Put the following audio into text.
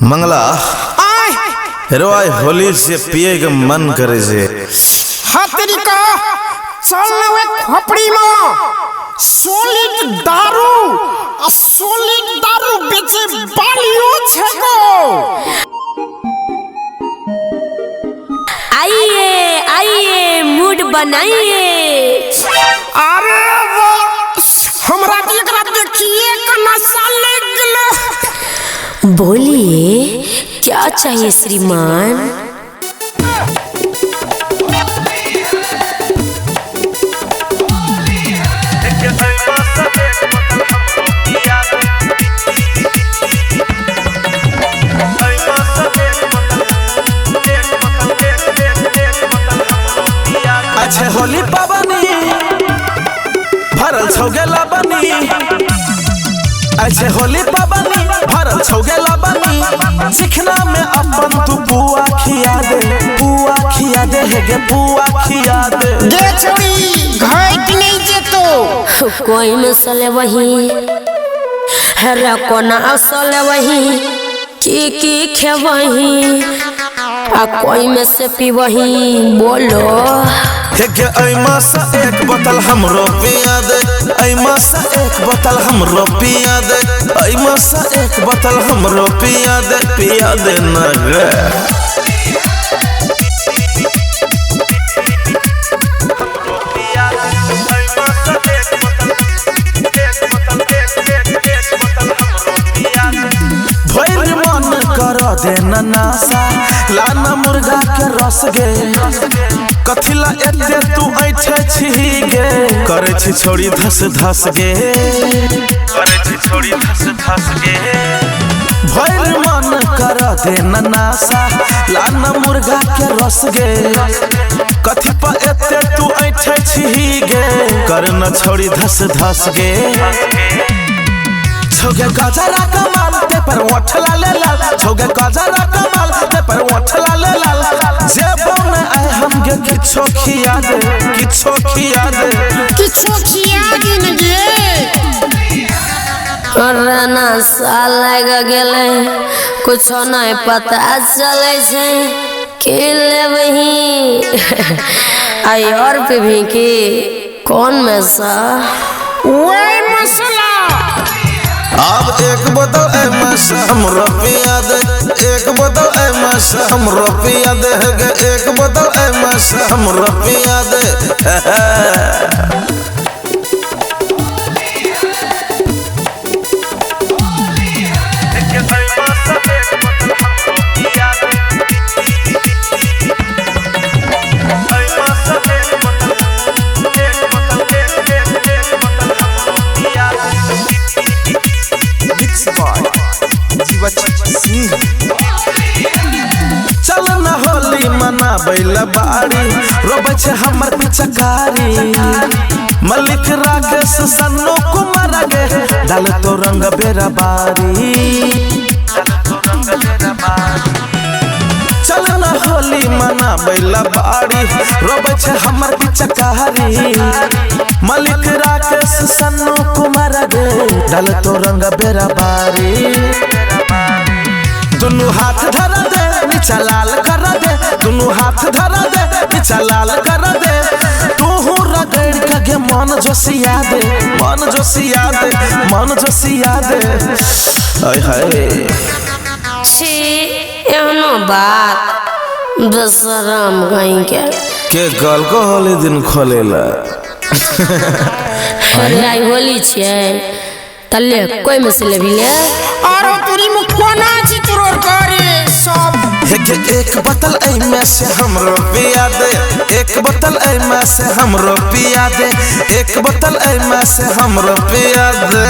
मंगला रोय होली से पिए के मन करे से हतरी का चल वे खोपड़ी में सॉलिड दारू बेचे बालियो छको। आइए आइए मूड बनाइए। अरे वो हमरा एकरा देखिए का नशा लग गेलो। बोलिए क्या चाहिए श्रीमान। अच्छे होली पावनी भरल छौगेला बनी। अच्छे होली पावनी भरल छौगेला बनी। चिकना में अपन तू बुआ खिया दे हेगे बुआ खिया दे। दे छोड़ी घाट नहीं जे तो कोई में सले वही हरा कोना असल वही की खे वही आ कोई में से पी वही बोलो। हेगे ऐमा सा एक बोतल हमरो पिया दे। ऐमा सा एक बोतल हमरो पिया दे। ऐमा सा एक बोतल हमरो पिया दे ना गे। भइल मन कर दे नासा लाना मुर्गा के रस गे। कथिला एते तू ऐठे छी गे। करे छी छोड़ी धस धस गे। करे छी छोड़ी धस धस गे। भइल मन कर दे नासा लाना मुर्गा के रस गे। कथि पा एते तू ऐठे छी गे। करे न छोड़ी धस धस गे। छौगे गजरा कमाल ते पर ओठला ले लाल। छौगे गजरा कमाल ते पर ओठला ले लाल। जे बन आए हम गे किछो खिया दे न गे। कोरोना साल लग गेले कुछ नहीं पता चले से के ले वही आई और पे भी की कौन में सा वही मसला। अब एक बोतल ऐमा से हमरो पिया दे। एक बोतल ऐमा से हमरो पिया दे गे। एक बोतल ऐमा से हमरो पिया दे। चल न होली मना बैला बाड़ी रोबे छे हमर पिचकारी। मलिक राकेश सन्नो कुमार गे डाल तो रंग बेरा बारी। चल न होली मना बैला बाड़ी रोबे छे हमर पिचकारी। मलिक राकेश सन्नो कुमार गे डाल तो रंग बेरा बारी। दुनु हाथ धर दे नीचा लाल कर दे। दुनु हाथ धर दे नीचा लाल कर दे। तू रगड़ के मन जोसिया दे। हाय हाय छी एहनो बात बेशरम गई के गल को होली दिन खोलेला। अरे आई होली छिए तले कोई में से लेबी ले। आरो तुरी मुखना छी तुरोर करे सब। एक बोतल ऐमे से हमरो पिया दे। एक बोतल ऐमे से हमरो पिया दे। एक बोतल ऐमे से हमरो पिया दे।